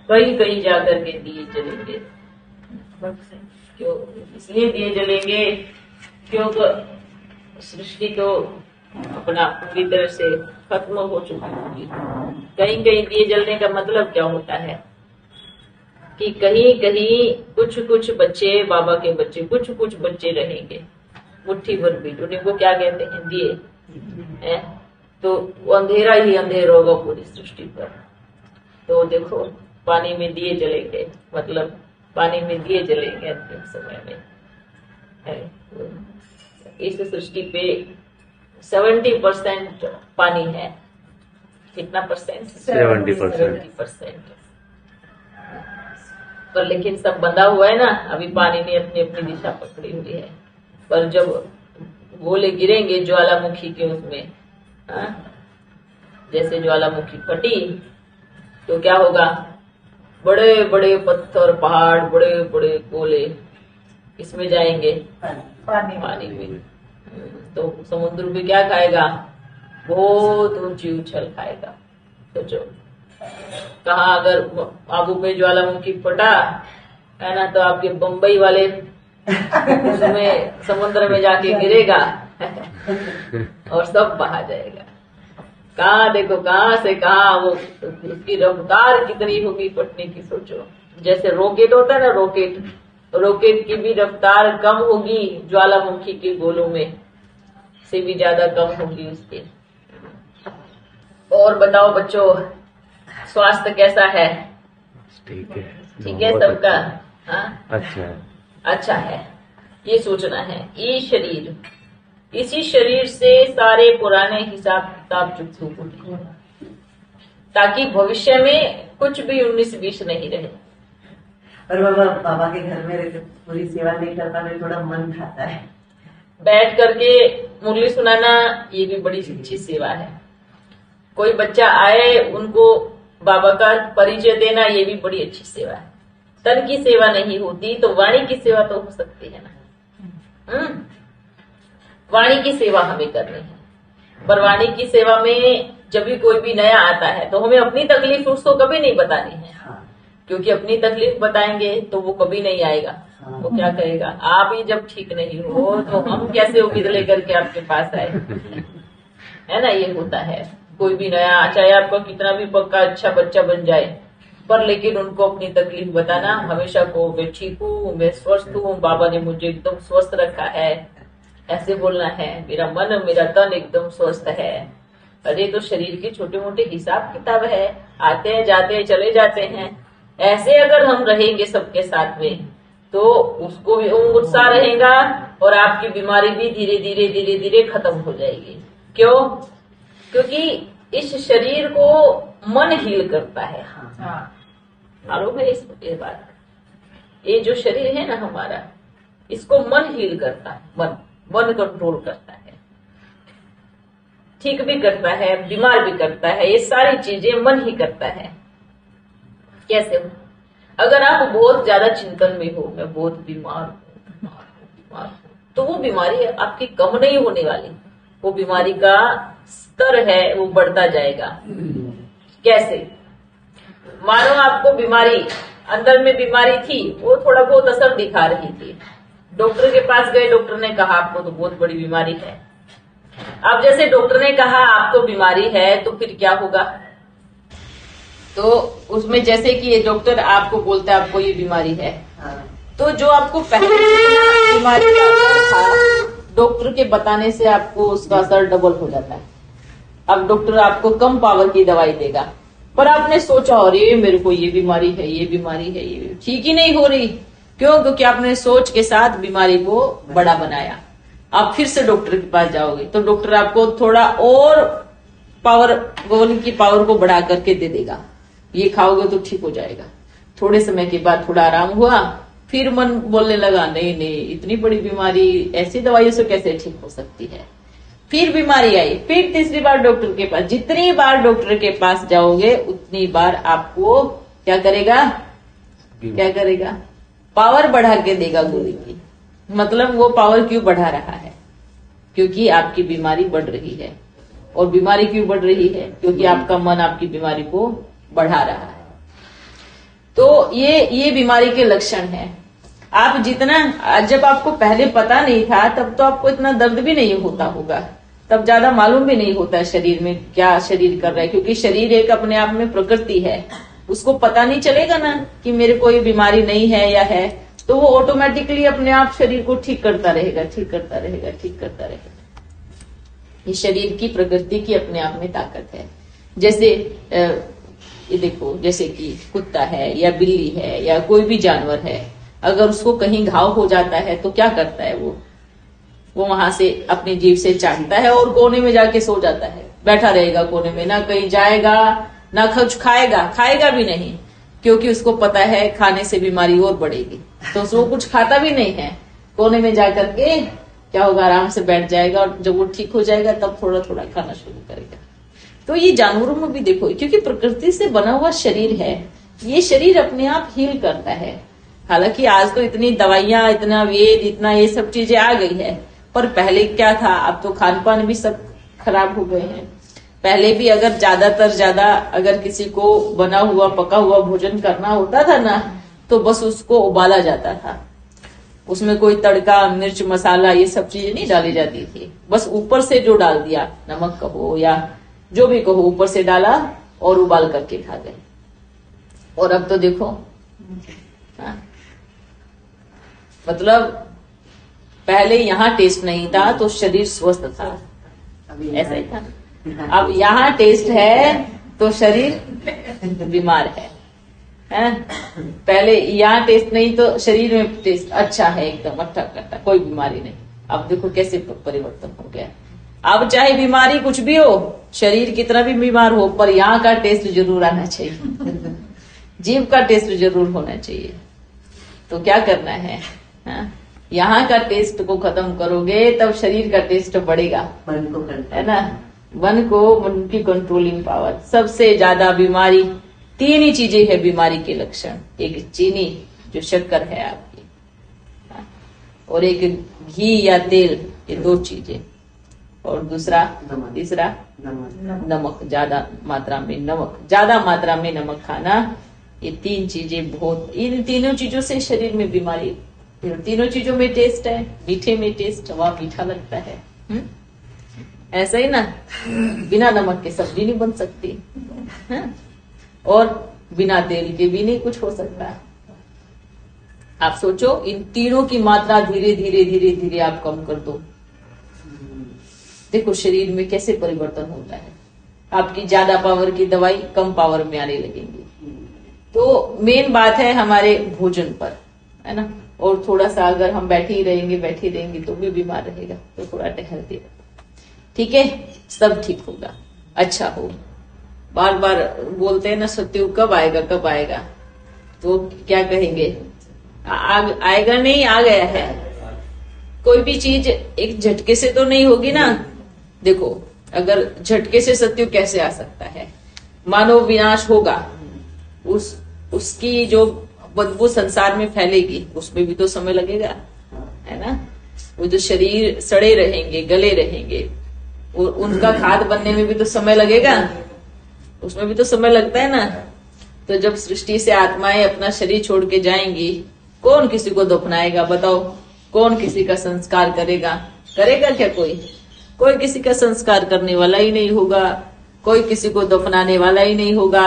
कहीं कहीं जाकर के दिए जलेंगे। क्यों इसलिए दिए जलेंगे क्योंकि सृष्टि तो अपना पूरी तरह से खत्म हो चुकी होगी। कहीं कहीं दिए जलने का मतलब क्या होता है कि कहीं कहीं कुछ कुछ बच्चे, बाबा के बच्चे, कुछ कुछ बच्चे रहेंगे, मुट्ठी भर भी, उन्हीं को क्या कहते हैं, दिए। तो अंधेरा ही अंधेरा होगा पूरी सृष्टि पर। तो देखो पानी में दिए जलेंगे, मतलब पानी में दिए जलेंगे अंतिम समय में। इस सृष्टि पे 70% पानी है। कितना परसेंट? 70%। पर लेकिन सब बंधा हुआ है ना, अभी पानी ने अपनी अपनी दिशा पकड़ी हुई है। पर जब गोले गिरेंगे ज्वालामुखी के उसमें, जैसे ज्वालामुखी फटी तो क्या होगा, बड़े बड़े पत्थर, पहाड़, बड़े बड़े गोले इसमें जाएंगे, पानी में। तो समुद्र भी क्या खाएगा, बहुत ऊंची उछल खाएगा। सोचो कहा अगर आगू पे ज्वालामुखी फटा है ना, तो आपके बम्बई वाले उसमें समुद्र में जाके गिरेगा और सब बहा जाएगा। कहाँ देखो, कहाँ से कहाँ, वो उसकी रफ्तार कितनी होगी फटने की, सोचो। जैसे रॉकेट होता है ना, रॉकेट की भी रफ्तार कम होगी ज्वालामुखी के गोलों में से भी ज्यादा कम होगी उसके। और बताओ बच्चों, स्वास्थ्य कैसा है? ठीक है सबका? हाँ, अच्छा है। ये सोचना है, ये शरीर, इसी शरीर से सारे पुराने हिसाब किताब चुप हो, ताकि भविष्य में कुछ भी 19-20 नहीं रहे। और बाबा के घर में रहते पूरी सेवा नहीं कर पाते, थोड़ा मन खाता है। बैठ करके मुरली सुनाना ये भी बड़ी अच्छी सेवा है। कोई बच्चा आए, उनको बाबा का परिचय देना, ये भी बड़ी अच्छी सेवा है। तन की सेवा नहीं होती तो वाणी की सेवा तो हो सकती है ना। वाणी की सेवा हमें करनी है। पर वाणी की सेवा में जब भी कोई भी नया आता है तो हमें अपनी तकलीफ उसको कभी नहीं बतानी है, क्योंकि अपनी तकलीफ बताएंगे तो वो कभी नहीं आएगा। वो क्या कहेगा, आप ही जब ठीक नहीं हो तो हम कैसे उम्मीद लेकर के आपके पास आए, है ना। ये होता है, कोई भी नया, चाहे आपका कितना भी पक्का अच्छा बच्चा बन जाए, पर लेकिन उनको अपनी तकलीफ बताना हमेशा को, मैं ठीक हूँ, मैं स्वस्थ हूँ, बाबा ने मुझे एकदम स्वस्थ रखा है, ऐसे बोलना है। मेरा मन, मेरा तन एकदम स्वस्थ है। अरे तो शरीर के छोटे मोटे हिसाब किताब है, आते हैं जाते हैं चले जाते हैं। ऐसे अगर हम रहेंगे सबके साथ में तो उसको भी उत्साह रहेगा और आपकी बीमारी भी धीरे धीरे धीरे धीरे खत्म हो जाएगी। क्यों? क्योंकि इस शरीर को मन हील करता है। मालूम है इस बात? ये जो शरीर है ना हमारा, इसको मन हील करता है, मन कंट्रोल करता है, ठीक भी करता है, बीमार भी करता है। ये सारी चीजें मन ही करता है। कैसे हो? अगर आप बहुत ज्यादा चिंतन में हो, मैं बहुत बीमार हूँ, तो वो बीमारी आपकी कम नहीं होने वाली, वो बीमारी का स्तर है वो बढ़ता जाएगा। कैसे? मानो आपको बीमारी, अंदर में बीमारी थी, वो थोड़ा बहुत असर दिखा रही थी, डॉक्टर के पास गए, डॉक्टर ने कहा आपको तो बहुत बड़ी बीमारी है। अब जैसे डॉक्टर ने कहा आपको बीमारी है, तो फिर क्या होगा? तो उसमें जैसे कि ये डॉक्टर आपको बोलता है आपको ये बीमारी है, तो जो आपको पहले बीमारी का असर था, डॉक्टर के बताने से आपको उसका असर डबल हो जाता है। अब डॉक्टर आपको कम पावर की दवाई देगा, पर आपने सोचा अरे मेरे को ये बीमारी है, ये बीमारी है, ये ठीक ही नहीं हो रही। क्यों? क्योंकि आपने सोच के साथ बीमारी को बड़ा बनाया। आप फिर से डॉक्टर के पास जाओगे तो डॉक्टर आपको थोड़ा और पावर, गोली की पावर को बढ़ा करके दे देगा, ये खाओगे तो ठीक हो जाएगा। थोड़े समय के बाद थोड़ा आराम हुआ, फिर मन बोलने लगा नहीं नहीं, इतनी बड़ी बीमारी ऐसी दवाइयों से कैसे ठीक हो सकती है। फिर बीमारी आई, फिर तीसरी बार डॉक्टर के पास। जितनी बार डॉक्टर के पास जाओगे उतनी बार आपको क्या करेगा, पावर बढ़ा के देगा गोली की। मतलब वो पावर क्यों बढ़ा रहा है? क्योंकि आपकी बीमारी बढ़ रही है। और बीमारी क्यों बढ़ रही है? क्योंकि आपका मन आपकी बीमारी को बढ़ा रहा है। तो ये बीमारी के लक्षण है। आप जितना, जब आपको पहले पता नहीं था तब तो आपको इतना दर्द भी नहीं होता होगा, तब ज्यादा मालूम भी नहीं होता है शरीर में क्या शरीर कर रहा है, क्योंकि शरीर एक अपने आप में प्रकृति है, उसको पता नहीं चलेगा ना कि मेरे कोई बीमारी नहीं है या है, तो वो ऑटोमेटिकली अपने आप शरीर को ठीक करता रहेगा, ठीक करता रहेगा, ठीक करता रहेगा। ये शरीर की प्रकृति की अपने आप में ताकत है। जैसे ये देखो, जैसे कि कुत्ता है या बिल्ली है या कोई भी जानवर है, अगर उसको कहीं घाव हो जाता है तो क्या करता है, वो वहां से अपनी जीभ से चाटता है और कोने में जाके सो जाता है, बैठा रहेगा कोने में, ना कहीं जाएगा ना कुछ खाएगा भी नहीं, क्योंकि उसको पता है खाने से बीमारी और बढ़ेगी, तो वो कुछ खाता भी नहीं है, कोने में जाकर के क्या होगा, आराम से बैठ जाएगा, और जब वो ठीक हो जाएगा तब थोड़ा थोड़ा खाना शुरू करेगा। तो ये जानवरों में भी देखो, क्योंकि प्रकृति से बना हुआ शरीर है, ये शरीर अपने आप हील करता है। हालांकि आज तो इतनी दवाइयां, इतना वेद, इतना ये सब चीजें आ गई है, पर पहले क्या था, अब तो खान पान भी सब खराब हो गए हैं। पहले भी अगर ज्यादा अगर किसी को बना हुआ पका हुआ भोजन करना होता था ना, तो बस उसको उबाला जाता था, उसमें कोई तड़का, मिर्च, मसाला ये सब चीजें नहीं डाली जाती थी, बस ऊपर से जो डाल दिया, नमक कहो या जो भी कहो, ऊपर से डाला और उबाल करके खा गए। और अब तो देखो, मतलब पहले यहाँ टेस्ट नहीं था तो शरीर स्वस्थ था, ऐसा ही था। अब यहाँ टेस्ट है तो शरीर बीमार है। पहले यहाँ टेस्ट नहीं तो शरीर में टेस्ट अच्छा है, एकदम अट्ठा कट्टा, कोई बीमारी नहीं। अब देखो कैसे परिवर्तन हो गया। अब चाहे बीमारी कुछ भी हो, शरीर कितना भी बीमार हो, पर यहाँ का टेस्ट जरूर आना चाहिए, जीभ का टेस्ट जरूर होना चाहिए। तो क्या करना है, यहाँ का टेस्ट को खत्म करोगे तब शरीर का टेस्ट बढ़ेगा, मन को कंट्रोल, है ना, मन की कंट्रोलिंग पावर। सबसे ज्यादा बीमारी, तीन ही चीजें है बीमारी के लक्षण, एक चीनी जो शक्कर है आपकी, और एक घी या तेल, ये दो चीजें, और दूसरा तीसरा नमक, ज्यादा मात्रा में नमक खाना। ये तीन चीजें बहुत, इन तीनों चीजों से शरीर में बीमारी, तीनों चीजों में टेस्ट है, मीठे में टेस्ट, वह मीठा लगता है। ऐसा ही ना, बिना नमक के सब्जी नहीं बन सकती, और बिना तेल के भी नहीं कुछ हो सकता। आप सोचो, इन तीनों की मात्रा धीरे धीरे आप कम कर दो, देखो शरीर में कैसे परिवर्तन होता है। आपकी ज्यादा पावर की दवाई कम पावर में आने लगेंगी। तो मेन बात है हमारे भोजन पर, है ना, और थोड़ा सा अगर हम बैठे ही रहेंगे तो भी बीमार रहेगा, तो थोड़ा टहलते रहे, ठीक है, सब ठीक होगा, अच्छा हो। बार बार बोलते हैं ना, सत्युग कब आएगा, तो क्या कहेंगे, आएगा नहीं, आ गया है। कोई भी चीज एक झटके से तो नहीं होगी ना। देखो, अगर झटके से सत्युग कैसे आ सकता है, मानव विनाश होगा, उसकी जो बदबू संसार में फैलेगी, उसमें भी तो समय लगेगा, है ना। वो जो शरीर सड़े रहेंगे, गले रहेंगे, और उनका खाद बनने में भी तो समय लगेगा, उसमें भी तो समय लगता है ना। तो जब सृष्टि से आत्माएं अपना शरीर छोड़ के जाएंगी, कौन किसी को दफनाएगा, बताओ, कौन किसी का संस्कार करेगा क्या? कोई किसी का संस्कार करने वाला ही नहीं होगा, कोई किसी को दफनाने वाला ही नहीं होगा।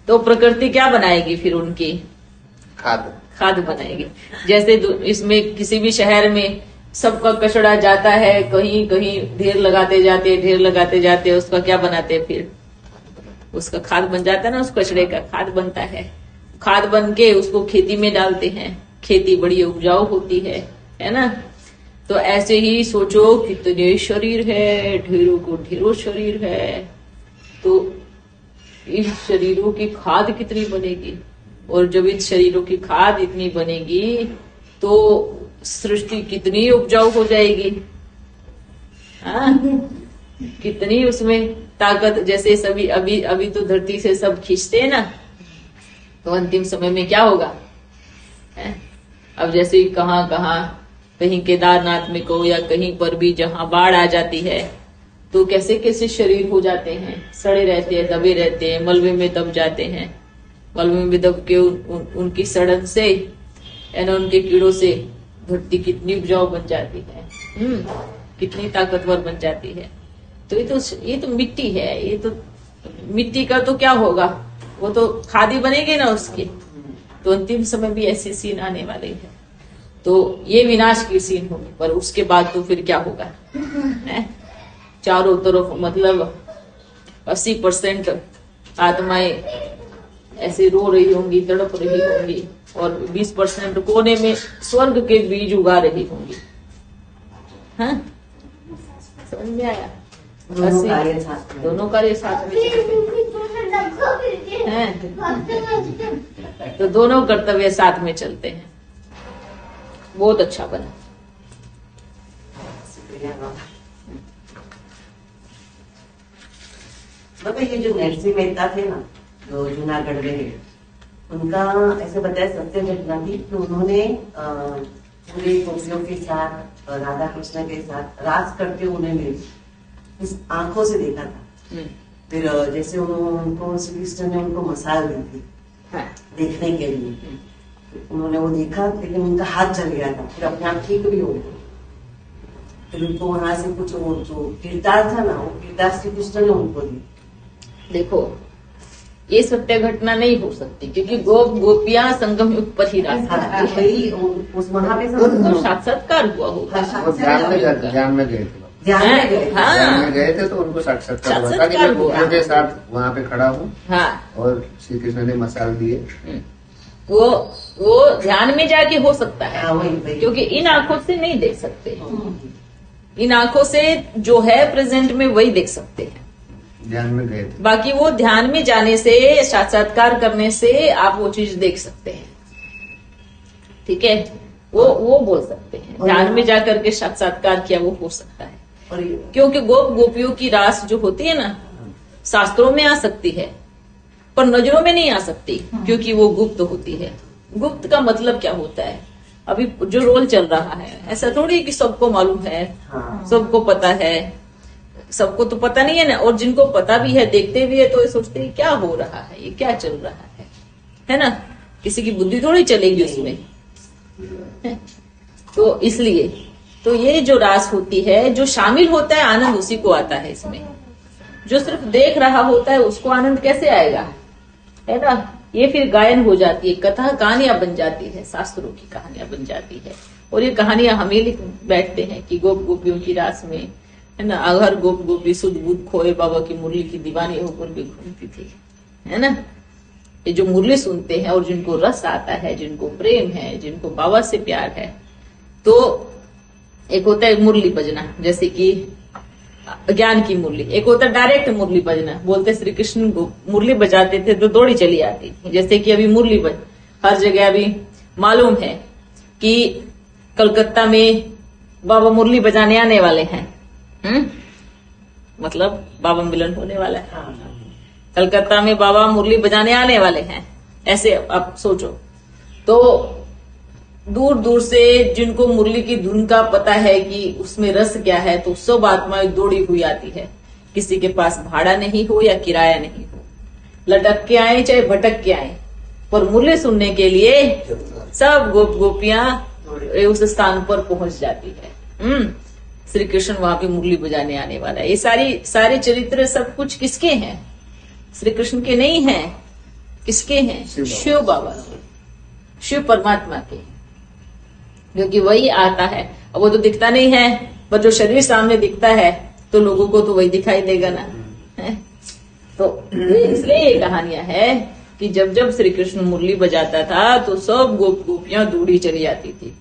तो प्रकृति क्या बनाएगी फिर? उनकी खाद बनाएगी। जैसे इसमें किसी भी शहर में सबका कचरा जाता है, कहीं कहीं ढेर लगाते जाते, उसका क्या बनाते हैं फिर? उसका खाद बन जाता है ना, उस कचरे का खाद बनता है। खाद बन के उसको खेती में डालते हैं, खेती बड़ी उपजाऊ होती है ना। तो ऐसे ही सोचो, कितने शरीर है, ढेरों को ढेरों शरीर है, तो इस शरीरों की खाद कितनी बनेगी? और जब इस शरीरों की खाद इतनी बनेगी तो सृष्टि कितनी उपजाऊ हो जाएगी। कितनी उसमें ताकत, जैसे सभी अभी तो धरती से सब खींचते हैं ना, तो अंतिम समय में क्या होगा? अब जैसे कहाँ कहीं केदारनाथ में को या कहीं पर भी जहां बाढ़ आ जाती है, तो कैसे कैसे शरीर हो जाते हैं, सड़े रहते हैं, दबे रहते हैं, मलबे में दब जाते हैं, वाल्मीकि विदव के उनकी सड़न से यानी उनके कीड़ों से धरती कितनी उपजाऊ बन जाती है, कितनी ताकतवर बन जाती है। तो ये तो मिट्टी है, ये तो मिट्टी का तो क्या होगा, वो तो खादी बनेगी ना उसकी। तो अंतिम समय भी ऐसी सीन आने वाले है। तो ये विनाश की सीन होगी, पर उसके बाद तो फिर क्या होगा है? चारों तरफ मतलब 80% आत्माएं ऐसे रो रही होंगी, तड़प रही होंगी, और 20% कोने में स्वर्ग के बीज उगा रही होंगी। हाँ, समझ में आया? दोनों कार्य साथ में, दोनों कार्य साथ में हैं, तो दोनों कर्तव्य साथ में चलते हैं। बहुत अच्छा बना। शुक्रिया बाबा। बाबा ये जो नरसिंह मेहता थे ना, जो जूनागढ़ में है, उनका ऐसे बताया सत्य घटना थी कि उन्होंने पूरे गोपियों के साथ, राधा कृष्ण के साथ रास करते उन्हें मिली, इस आंखों से देखा था। फिर जैसे उनको श्री कृष्ण ने उनको मसाल दी थी देखने के लिए, उन्होंने वो देखा, लेकिन उनका हाथ जल गया था, फिर अपने आप ठीक भी हो गए। फिर उनको वहां से कुछ वो जो किरदार था ना, वो किरदार श्री कृष्ण ने उनको दी। देखो, ये सत्य घटना नहीं हो सकती, क्योंकि गोपियां संगम युग पर ही रास करती है। उस वहां पे तो साक्षात्कार हुआ होगा। ध्यान में गए थे, ध्यान में गए, ध्यान में गए थे, तो उनको साक्षात्कार हुआ था कि मैं गोपियों के साथ वहाँ पे खड़ा हूँ। हाँ, और श्री कृष्ण ने मसाल दिए। वो ध्यान में जाके हो सकता है, हाँ, वही। क्योंकि इन आंखों से नहीं देख सकते। इन आंखों से जो है प्रेजेंट में वही देख सकते हैं। ध्यान में गए थे। बाकी वो ध्यान में जाने से, साक्षात्कार करने से आप वो चीज देख सकते हैं। ठीक है, वो बोल सकते हैं। ध्यान में जाकर के साक्षात्कार किया, वो हो सकता है। क्योंकि गोपियों की रास जो होती है ना, शास्त्रों में आ सकती है, पर नजरों में नहीं आ सकती, क्योंकि वो गुप्त होती है। गुप्त का मतलब क्या होता है? अभी जो रोल चल रहा है, ऐसा थोड़ी कि सबको मालूम है, सबको पता है। सबको तो पता नहीं है ना, और जिनको पता भी है, देखते भी है, तो ये सोचते हैं क्या हो रहा है, ये क्या चल रहा है ना? किसी की बुद्धि थोड़ी चलेगी उसमें। तो इसलिए तो ये जो रास होती है, जो शामिल होता है, आनंद उसी को आता है इसमें। जो सिर्फ देख रहा होता है, उसको आनंद कैसे आएगा, है ना? ये फिर गायन हो जाती है, कथा कहानियां बन जाती है, शास्त्रों की कहानियां बन जाती है। और ये कहानियां हम ही लिख बैठते हैं कि गोप गोपियों की रास में, है ना, अगर गोप गोपी सुध बुध खोए, बाबा की मुरली की दीवानी होकर भी घूमती थी, है ना? ये जो मुरली सुनते हैं और जिनको रस आता है, जिनको प्रेम है, जिनको बाबा से प्यार है, तो एक होता है मुरली बजना, जैसे कि ज्ञान की मुरली। एक होता है डायरेक्ट मुरली बजना, बोलते श्री कृष्ण मुरली बजाते थे तो दौड़ी चली आती थी। जैसे कि अभी मुरली बज हर जगह अभी मालूम है कि कलकत्ता में बाबा मुरली बजाने आने वाले हैं। मतलब बाबा मिलन होने वाला है। कलकत्ता में बाबा मुरली बजाने आने वाले हैं, ऐसे आप सोचो। तो दूर दूर से जिनको मुरली की धुन का पता है कि उसमें रस क्या है, तो सब आत्माएं दौड़ी हुई आती है। किसी के पास भाड़ा नहीं हो या किराया नहीं हो, लटक के आए चाहे भटक के आए, पर मुरली सुनने के लिए सब गोप गोपियां उस स्थान पर पहुंच जाती है। श्री कृष्ण वहां पे मुरली बजाने आने वाला है। ये सारे चरित्र सब कुछ किसके हैं? श्री कृष्ण के नहीं हैं। किसके हैं? शिव बाबा के, शिव परमात्मा के, क्योंकि वही आता है। अब वो तो दिखता नहीं है, पर जो शरीर सामने दिखता है तो लोगों को तो वही दिखाई देगा ना, है? तो इसलिए ये कहानियां है कि जब जब श्री कृष्ण मुरली बजाता था तो सब गोप गोपियां दौड़ी चली जाती थी।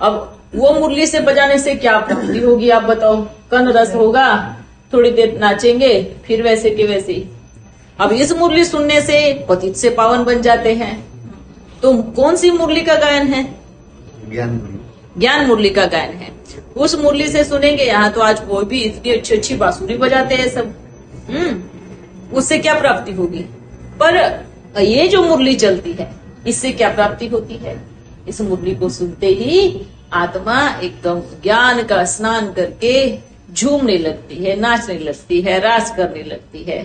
अब वो मुरली से बजाने से क्या प्राप्ति होगी, आप बताओ? कन रस होगा, थोड़ी देर नाचेंगे, फिर वैसे के वैसे ही। अब इस मुरली सुनने से पतित से पावन बन जाते हैं। तो कौन सी मुरली का गायन है? ज्ञान मुरली का गायन है। उस मुरली से सुनेंगे। यहाँ तो आज कोई भी इतनी अच्छी अच्छी बांसुरी बजाते हैं सब। उससे क्या प्राप्ति होगी? पर ये जो मुरली चलती है, इससे क्या प्राप्ति होती है? इस मुरली को सुनते ही आत्मा एकदम ज्ञान का स्नान करके झूमने लगती है, नाचने लगती है, रास करने लगती है,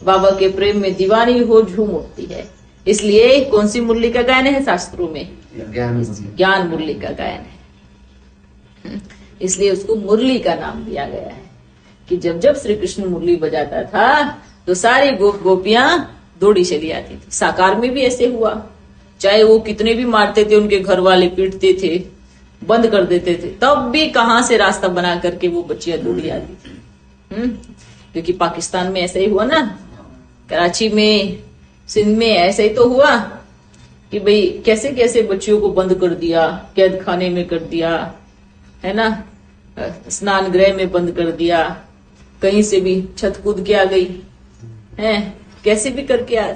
बाबा के प्रेम में दीवानी हो झूम उठती है। इसलिए कौन सी मुरली का गायन है शास्त्रों में? ज्ञान ज्ञान मुरली का गायन है। इसलिए उसको मुरली का नाम दिया गया है कि जब जब श्री कृष्ण मुरली बजाता था तो सारी गोपियां दौड़ी चली आती थी। साकार में भी ऐसे हुआ, चाहे वो कितने भी मारते थे, उनके घर वाले पीटते थे, बंद कर देते थे, तब भी कहां से रास्ता बना करके वो बच्चियां दौड़ी आती थी। क्योंकि पाकिस्तान में ऐसा ही हुआ ना, कराची में, सिंध में ऐसा ही तो हुआ कि भाई कैसे कैसे बच्चियों को बंद कर दिया, कैद खाने में कर दिया, है ना, स्नान गृह में बंद कर दिया, कहीं से भी छत कूद के आ गई है, कैसे भी करके आ।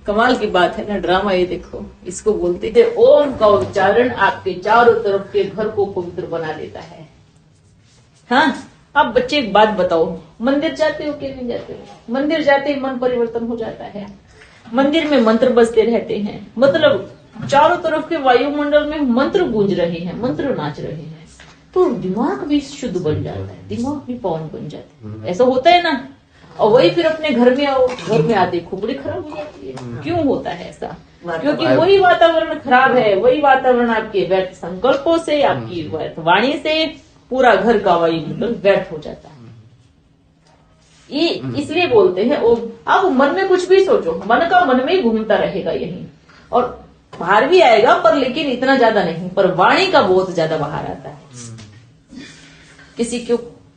कमाल की बात है ना, ड्रामा। ये देखो, इसको बोलते थे ओम का उच्चारण आपके चारों तरफ के घर को पवित्र बना देता है। हाँ, अब बच्चे एक बात बताओ, मंदिर जाते हो कि नहीं जाते हो? मंदिर जाते ही मन परिवर्तन हो जाता है। मंदिर में मंत्र बजते रहते हैं, मतलब चारों तरफ के वायुमंडल में मंत्र गूंज रहे हैं, मंत्र नाच रहे हैं, तो दिमाग भी शुद्ध बन जाता है, दिमाग भी पावन बन जाता है। ऐसा होता है ना। और वही फिर अपने घर में आओ, घर में आते खोपड़ी खराब हो जाती है। क्यों होता है ऐसा? क्योंकि वही वातावरण खराब है, वही वातावरण आपके व्यर्थ संकल्पों से, आपकी व्यर्थ वाणी से पूरा घर का वायुमंडल व्यर्थ हो जाता है। ये इसलिए बोलते हैं ओम। आप मन में कुछ भी सोचो, मन का मन में ही घूमता रहेगा यही, और बाहर भी आएगा, पर लेकिन इतना ज्यादा नहीं, पर वाणी का बहुत ज्यादा बाहर आता है। किसी को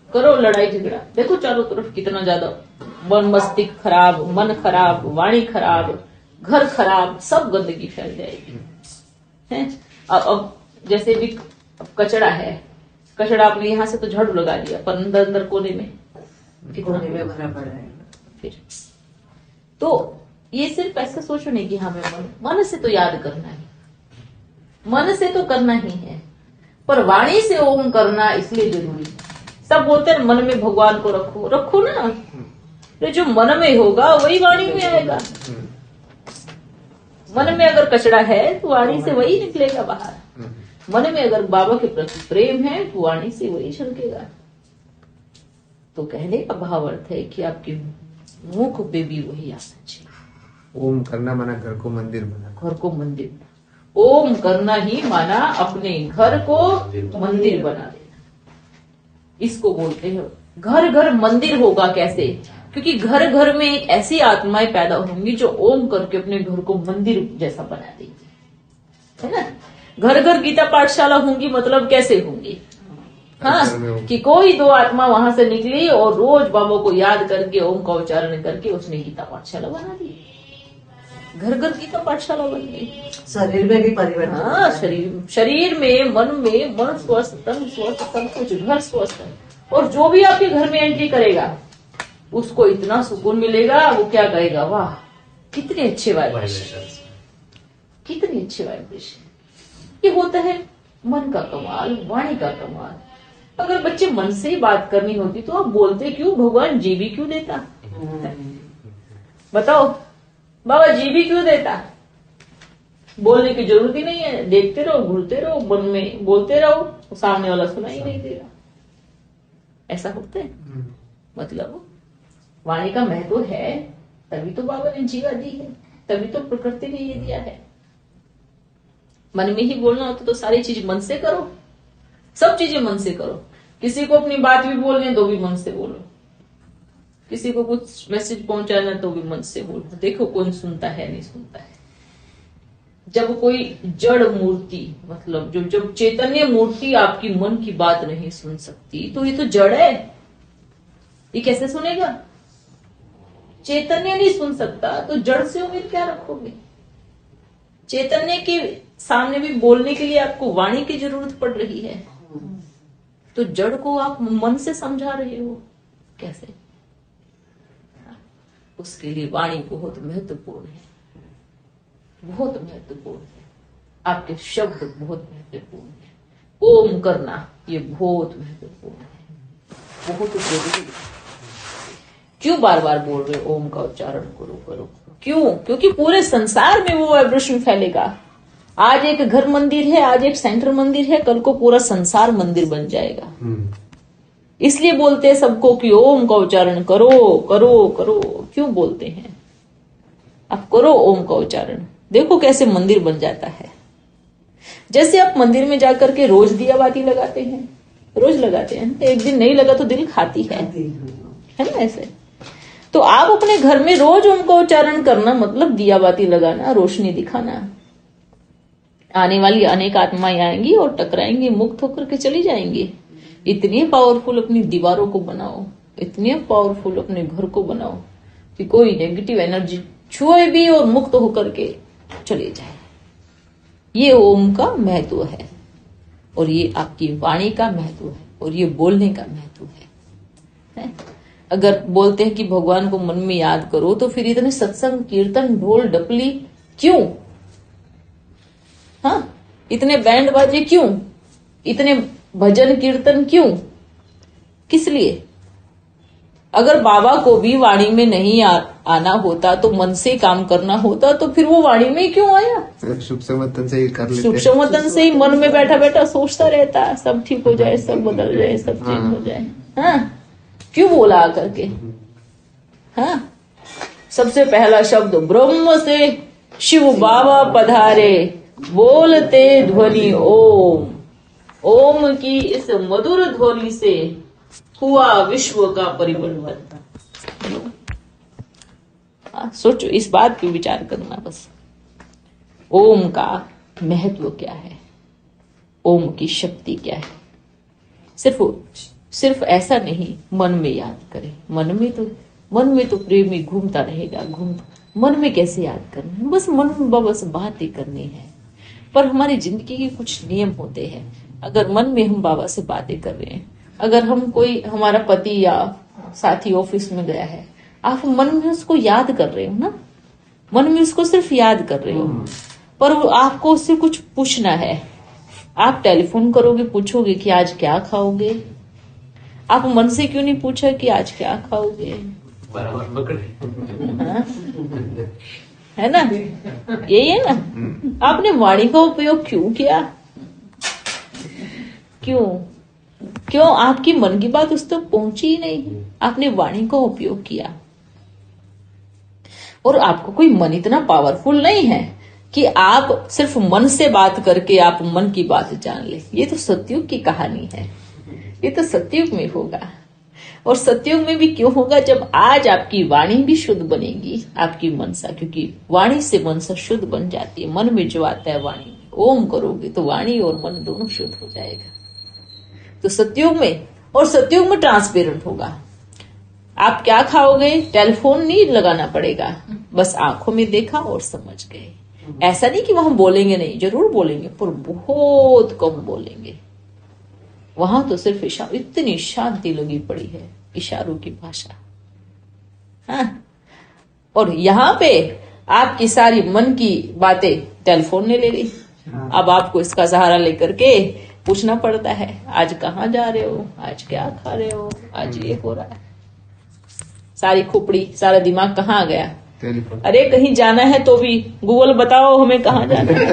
करो लड़ाई झगड़ा, देखो चारों तरफ कितना ज्यादा मन, मस्तिष्क खराब, मन खराब, वाणी खराब, घर खराब, सब गंदगी फैल जाएगी है। अब जैसे भी कचरा है, कचरा आपने यहाँ से तो झाड़ू लगा दिया, पर अंदर अंदर कोने में भरा पड़ा है। फिर तो ये सिर्फ ऐसा सोचो नहीं कि हमें मन से तो याद करना है, मन से तो करना ही है, पर वाणी से ओम करना इसलिए जरूरी है। सब बोलते हैं मन में भगवान को रखो, रखो ना, तो जो मन में होगा वही वाणी में आएगा। मन में अगर कचरा है तो वाणी से वही निकलेगा बाहर। मन में अगर बाबा के प्रति प्रेम है तो वाणी से वही छलकेगा। तो कहने का भाव अर्थ है कि आपके मुख पे भी वही आना चाहिए। ओम करना माना घर को मंदिर बना, घर को मंदिर, ओम करना ही माना अपने घर को मंदिर बना देना। इसको बोलते हैं घर घर मंदिर होगा। कैसे? क्योंकि घर घर में एक ऐसी आत्माएं पैदा होंगी जो ओम करके अपने घर को मंदिर जैसा बना देंगी, है ना। घर घर गीता पाठशाला होंगी, मतलब कैसे होंगी? हाँ, कि कोई दो आत्मा वहां से निकली और रोज बाबा को याद करके ओम का उच्चारण करके उसने गीता पाठशाला बना दी। घर घर गीता पाठशाला बन गई। शरीर में भी परिवर्तन। हाँ, शरीर में, मन स्वस्थ, तन स्वस्थ, सब कुछ, घर स्वस्थ। और जो भी आपके घर में एंट्री करेगा उसको इतना सुकून मिलेगा, वो क्या कहेगा, वाह कितने अच्छे वाइब्रेशन, कितने अच्छे वाइब्रेशन। ये होता है मन का कमाल, वाणी का कमाल। अगर बच्चे मन से ही बात करनी होती तो आप बोलते क्यों? भगवान जी भी क्यों देता? बताओ, बाबा जी भी क्यों देता? बोलने की जरूरत ही नहीं है, देखते रहो, घूरते रहो, मन में बोलते रहो, सामने वाला सुनाई नहीं देगा। ऐसा होता है। मतलब वाणी का महत्व है, तभी तो बाबा ने जीवा दी है, तभी तो प्रकृति ने ये दिया है। मन में ही बोलना होता तो सारी चीज मन से करो, सब चीजें मन से करो। किसी को अपनी बात भी बोलनी है तो भी मन से बोलो, किसी को कुछ मैसेज पहुंचाना तो भी मन से बोलो। देखो कौन सुनता है, नहीं सुनता है। जब कोई जड़ मूर्ति, मतलब जब चैतन्य मूर्ति आपकी मन की बात नहीं सुन सकती तो ये तो जड़ है, ये कैसे सुनेगा? चैतन्य नहीं सुन सकता तो जड़ से उम्मीद क्या रखोगे? चैतन्य के सामने भी बोलने के लिए आपको वाणी की जरूरत पड़ रही है, तो जड़ को आप मन से समझा रहे हो कैसे? उसके लिए वाणी बहुत महत्वपूर्ण है, बहुत महत्वपूर्ण है। आपके शब्द बहुत महत्वपूर्ण है। ओम करना ये बहुत महत्वपूर्ण है, बहुत जरूरी है। क्यों बार बार बोल रहे ओम का उच्चारण करो करो? क्यों? क्योंकि पूरे संसार में वो वाइब्रेशन फैलेगा। आज एक घर मंदिर है, आज एक सेंटर मंदिर है, कल को पूरा संसार मंदिर बन जाएगा। इसलिए बोलते हैं सबको कि ओम का उच्चारण करो करो करो। क्यों बोलते हैं? आप करो ओम का उच्चारण। देखो कैसे मंदिर बन जाता है। जैसे आप मंदिर में जाकर के रोज दिया बाती लगाते हैं, रोज लगाते हैं, एक दिन नहीं लगा तो दिल खाती है ना ऐसे। तो आप अपने घर में रोज ओम का उच्चारण करना मतलब दिया बाती लगाना, रोशनी दिखाना। आने वाली अनेक आत्माएं आएंगी और टकराएंगी, मुक्त होकर के चली जाएंगी। इतनी पावरफुल अपनी दीवारों को बनाओ, इतने पावरफुल अपने घर को बनाओ कि कोई नेगेटिव एनर्जी छुए भी और मुक्त होकर के चले जाए। ये ओम का महत्व है और ये आपकी वाणी का महत्व है और ये बोलने का महत्व है। अगर बोलते हैं कि भगवान को मन में याद करो तो फिर इतने सत्संग, कीर्तन, ढोल डपली क्यों? हाँ, इतने बैंड बाजे क्यों? इतने भजन कीर्तन क्यों? किस लिए? अगर बाबा को भी वाणी में नहीं आना होता तो मन से काम करना होता तो फिर वो वाणी में क्यों आया? शुभ समर्थन से ही कर लेते। शुभ समर्थन से ही मन में बैठा बैठा सोचता रहता, सब ठीक हो जाए, सब बदल जाए, सब चेंज हो जाए। हाँ, क्यों बोला आकर के? हाँ, सबसे पहला शब्द ब्रह्म से शिव बाबा पधारे, बोलते ध्वनि ओम। ओम की इस मधुर ध्वनि से हुआ विश्व का परिवर्तन। सोचो, इस बात पे विचार करना बस। ओम का महत्व क्या है, ओम की शक्ति क्या है। सिर्फ ऐसा नहीं मन में याद करें, मन में तो प्रेमी घूमता रहेगा, मन में कैसे याद करना है? बस मन में बस बातें करनी है। पर हमारी जिंदगी के कुछ नियम होते हैं। अगर मन में हम बाबा से बातें कर रहे हैं, अगर हम कोई हमारा पति या साथी ऑफिस में गया है, आप मन में उसको याद कर रहे हो ना, मन में उसको सिर्फ याद कर रहे हो, पर आपको उससे कुछ पूछना है। आप टेलीफोन करोगे, पूछोगे कि आज क्या खाओगे? आप मन से क्यों नहीं पूछा कि आज क्या खाओगे? बराबर पकड़े। हाँ? है ना, यही है ना। आपने वाणी का उपयोग क्यों किया? क्यों आपकी मन की बात उस तक पहुंची ही नहीं, आपने वाणी का उपयोग किया। और आपको कोई मन इतना पावरफुल नहीं है कि आप सिर्फ मन से बात करके आप मन की बात जान ले। ये तो सतयुग की कहानी है, ये तो सतयुग में होगा। और सतयुग में भी क्यों होगा? जब आज आपकी वाणी भी शुद्ध बनेगी, आपकी मनसा, क्योंकि वाणी से मनसा शुद्ध बन जाती है। मन में जो आता है वाणी में, ओम करोगे तो वाणी और मन दोनों शुद्ध हो जाएगा। तो सतयुग में, और सतयुग में ट्रांसपेरेंट होगा। आप क्या खाओगे, टेलीफोन नहीं लगाना पड़ेगा, बस आंखों में देखा और समझ गए। ऐसा नहीं कि वहां बोलेंगे नहीं, जरूर बोलेंगे, पर बहुत कम बोलेंगे। वहां तो सिर्फ इशारा, इतनी शांति लगी पड़ी है, इशारों की भाषा। हाँ? और यहाँ पे आपकी सारी मन की बातें टेलीफोन ने ले ली। अब आपको इसका सहारा लेकर के पूछना पड़ता है, आज कहाँ जा रहे हो, आज क्या खा रहे हो, आज ये हो रहा है। सारी खोपड़ी, सारा दिमाग कहाँ गया? अरे कहीं जाना है तो भी गूगल बताओ हमें कहाँ जाना है।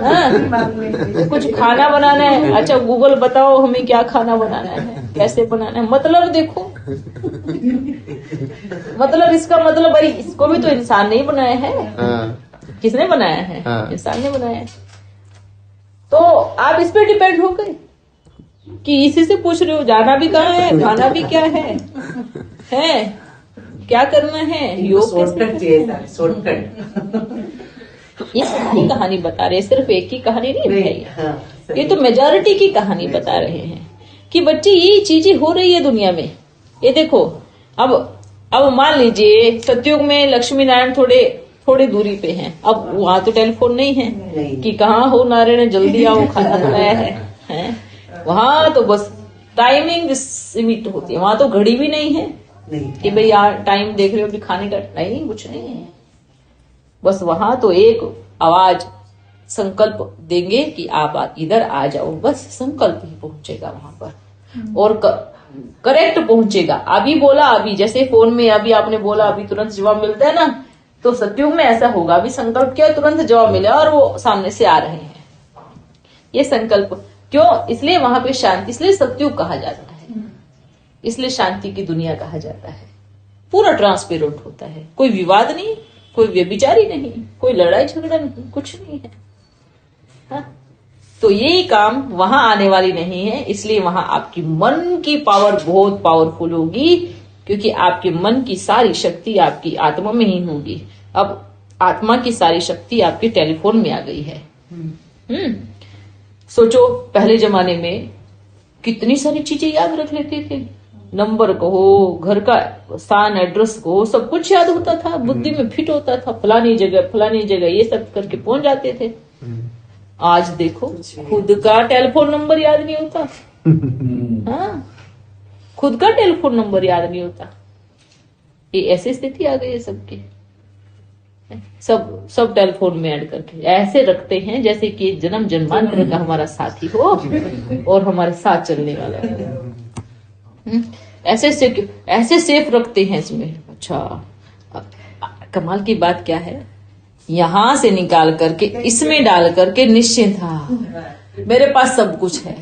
हाँ? कुछ खाना बनाना है, अच्छा गूगल बताओ हमें क्या खाना बनाना है, कैसे बनाना है। मतलब देखो, मतलब इसका मतलब भाई इसको भी तो इंसान नहीं बनाया है। किसने बनाया है? इंसान ने बनाया है। तो आप इस पे डिपेंड हो गए कि इसी से पूछ रहे हो जाना भी कहाँ है, खाना भी क्या है, क्या करना है, योग ये सारी कहानी बता रहे हैं, सिर्फ एक ही कहानी नहीं बताई। ये तो मेजॉरिटी की कहानी बता रहे हैं कि बच्चे ये चीजें हो रही है दुनिया में। ये देखो, अब मान लीजिए सतयुग में लक्ष्मी नारायण थोड़े दूरी पे हैं। अब वहां तो टेलीफोन नहीं है कि कहाँ हो नारायण, जल्दी आओ खाना बनाया है। वहां तो बस टाइमिंग सीमित होती है, वहां तो घड़ी भी नहीं है कि भाई यार टाइम देख रहे हो कि खाने का, नहीं, कुछ नहीं है। बस वहां तो एक आवाज, संकल्प देंगे कि आप इधर आ जाओ, बस संकल्प ही पहुंचेगा वहां पर, और करेक्ट पहुंचेगा। अभी बोला, अभी जैसे फोन में अभी आपने बोला, अभी तुरंत जवाब मिलता है ना, तो सतयुग में ऐसा होगा, अभी संकल्प किया तुरंत जवाब मिला और वो सामने से आ रहे हैं। ये संकल्प क्यों? इसलिए वहां पे शांति, इसलिए सतयुग कहा जाता है, इसलिए शांति की दुनिया कहा जाता है। पूरा ट्रांसपेरेंट होता है, कोई विवाद नहीं, कोई व्यभिचारी नहीं, कोई लड़ाई झगड़ा नहीं, कुछ नहीं है। हाँ? तो यही काम वहां आने वाली नहीं है, इसलिए वहां आपकी मन की पावर बहुत पावरफुल होगी, क्योंकि आपके मन की सारी शक्ति आपकी आत्मा में ही होगी। अब आत्मा की सारी शक्ति आपके टेलीफोन में आ गई है। सोचो पहले जमाने में कितनी सारी चीजें याद रख लेते थे, नंबर कहो, घर का स्थान, एड्रेस को, सब कुछ याद होता था, बुद्धि में फिट होता था, फलानी जगह ये सब करके पहुंच जाते थे। आज देखो खुद का टेलीफोन नंबर याद नहीं होता। हाँ, खुद का टेलीफोन नंबर याद नहीं होता। ये ऐसी स्थिति आ गई है सबकी। सब टेलीफोन में ऐड करके ऐसे रखते हैं जैसे कि जन्म जन्मांतर का हमारा साथी हो और हमारे साथ चलने वाला हो। ऐसे सेफ रखते हैं इसमें। अच्छा, अब कमाल की बात क्या है, यहां से निकाल करके इसमें डाल करके निश्चिंत, था मेरे पास सब कुछ है।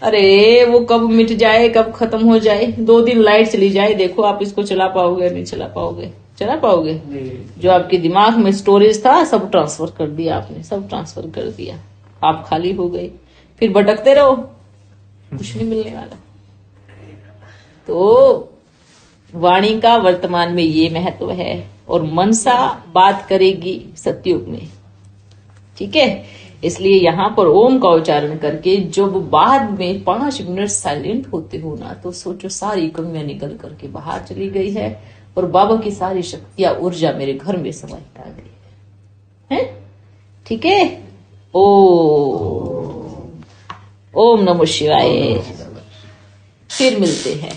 अरे वो कब मिट जाए, कब खत्म हो जाए, 2 दिन लाइट चली जाए, देखो आप इसको चला पाओगे नहीं चला पाओगे? चला पाओगे? जो आपके दिमाग में स्टोरेज था सब ट्रांसफर कर दिया आपने, सब ट्रांसफर कर दिया, आप खाली हो गए, फिर भटकते रहो, कुछ नहीं मिलने वाला। तो वाणी का वर्तमान में ये महत्व है, और मनसा बात करेगी सतयुग में, ठीक है। इसलिए यहाँ पर ओम का उच्चारण करके जब बाद में 5 मिनट साइलेंट होते हो ना, तो सोचो सारी कमियां निकल करके बाहर चली गई है, और बाबा की सारी शक्तियां, ऊर्जा मेरे घर में समाहित आ गई है। ठीक है, ओम नमो शिवाय। फिर मिलते हैं।